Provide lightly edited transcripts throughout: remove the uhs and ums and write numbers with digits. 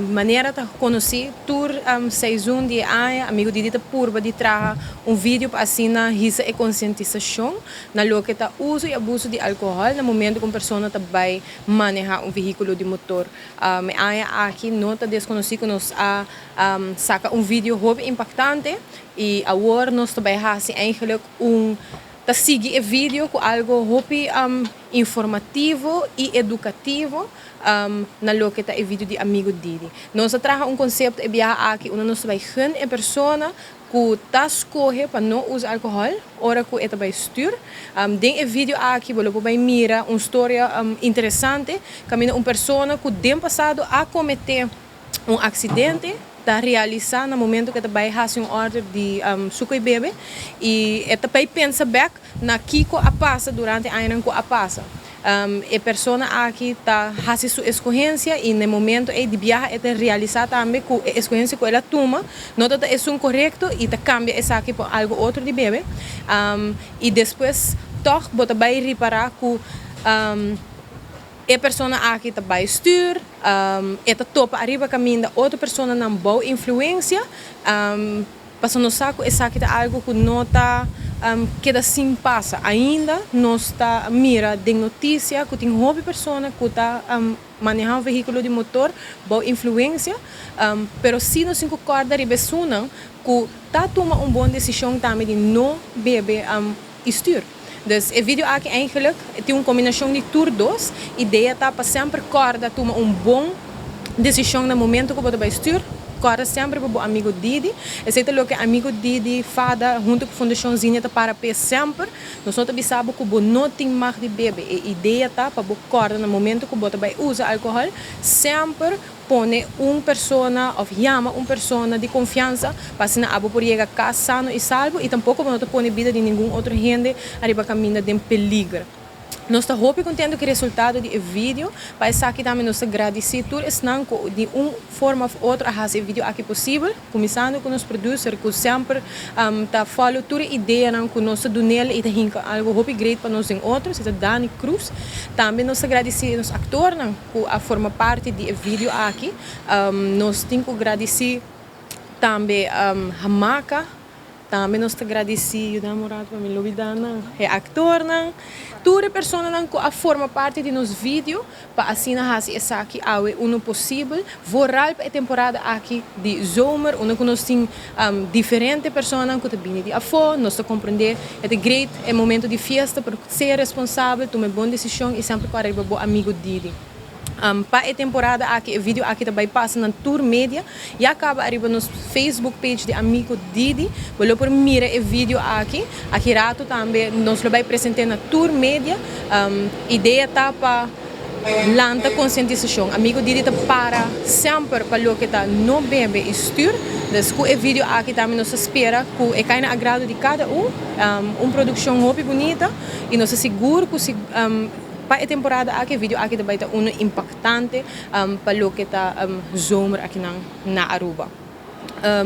Maneira de conhecer tour seizoen de ano, amigo de dita purba de traga vídeo para assim na risa e conscientização na lo que tá uso e abuso de álcool no momento que uma pessoa tá vai manejar veículo de motor. Aqui nota desconhecido nos saca vídeo hobby impactante e agora nós também fazemos eigenlijk tá seguir o vídeo com algo hobby informativo e educativo na lo que tá o vídeo de amigo Didi. Nós traga conceito e viajar aqui onde nós vai gan a pessoa que tá escolhe para não usar álcool, ora que é vai stuur. Den vídeo aqui, vou vai mira uma história interessante, caminha uma pessoa que tem passado a cometer acidente, tá realizar no momento que vai fazer ordem de suco e bebê e vai pensa back na kiko a passa durante a ano que a passa. A pessoa aqui está fazendo sua escolha e no momento de viajar é realizar também que a escolha que ela toma não é correto e cambia essa aqui por algo outro de bebê e depois toch vai reparar que a pessoa aqui vai stuur, esta topa arriba caminho da outra pessoa não boa influência, passando saco essa aqui é algo que não está que assim passa ainda nós está mira de notícia que tem uma pessoa que está manejando veículo de motor boa influência, pero se não se concorda de pessoa que está tomando boa decisão também de não beber stuur. Dus o vídeo aqui eigenlijk tem uma combinação de tudo dois. A ideia está para sempre corda tomar bom decisão no momento que você vai stuur. Corda sempre para o amigo Didi. Esse é o que amigo Didi fada junto com a Fundação Zinha para pé sempre. Nós também sabemos que você não tem mais de beber. A ideia está para você corda no momento que você vai usar álcool sempre põe uma pessoa ou chama uma pessoa de confiança para assim a poder chegar a casa sano e salvo e tampouco não põe a vida de nenhum outro gente arriba caminho de peligro. Nós estamos muito contentes com o resultado do vídeo. Para isso aqui também nós agradecemos de uma forma ou outra a fazer vídeo aqui possível, começando com os producers que sempre follow toda a ideia que nós donamos e tem algo muito grande para nós em outros, é Dani Cruz. Também nós agradecemos os atores que formam parte do vídeo aqui. Nós temos que agradecer também a Hamaka. Também nós agradecemos o namorado para me olvidar, o ator, toda a pessoa que forma parte de nosso vídeo para assim fazer isso aqui o possível. Vooral para a temporada aqui de zomer, onde nós temos diferentes pessoas que vêm de afora, nós compreender é great, é momento de festa para ser responsável, tomar boa decisão e sempre para o amigo Didi. Para a temporada aqui, o vídeo aqui também passa na Tour Media e acaba arriba no Facebook page de Amigo Didi. Vou por mira o vídeo aqui rato também nós vai apresentar na Tour Media. Ideia tá para lançar conscientização. Amigo Didi tá para sempre para o que tá não bebe e stuur. Dus com o vídeo aqui também nós espera que caia no agrado de cada uma produção muito bonita e nós seguro que para a temporada aqui, o vídeo aqui também está impactante para o que está zomer aqui na Aruba.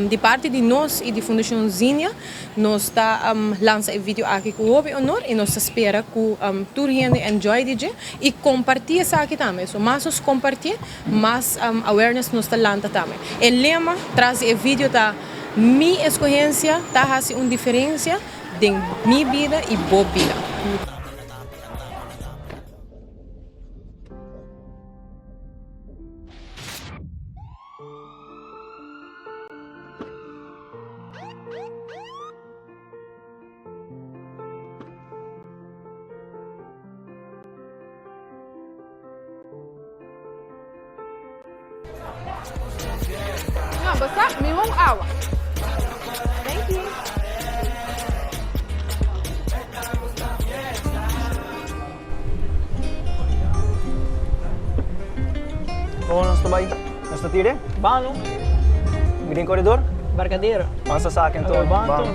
De parte de nós e de Fundação Zinha, nós está lançando o vídeo aqui com o honor e nós espera que toda gente enjoy DJ e compartilhe isso aqui também. So, mais nós compartilhar, mais awareness nós está lançando também. O lema traz o vídeo da minha escolhência, está fazendo uma diferença de minha vida e boa vida. No, basta minimum hour. Thank you. Oo, nasta ba? Nasta tire? Bano? Green Corridor? Barcadero. Pasa sa akin to. Banto.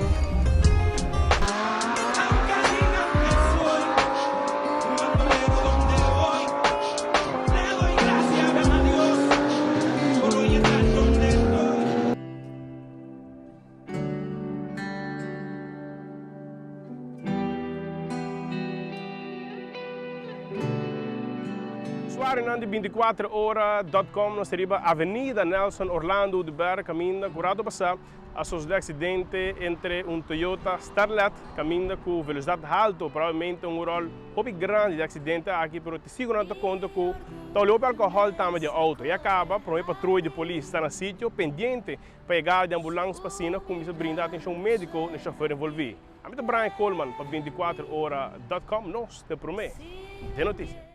Suare de 24hora.com, nós temos a Avenida Nelson Orlando de Berra, caminho curado passar a de acidente entre um Toyota Starlet, caminho com velocidade alta, provavelmente um rol hobby grande de acidente aqui, pero te sigo na conta que o olhou para alcohol também de auto e acaba, por uma patrulha de polícia está no sítio pendente para pegar de ambulância para cima, começa a brindar atenção médico no chofer envolvido. A mim é Brian Coleman para 24hora.com, nós te prometemos, tem notícia.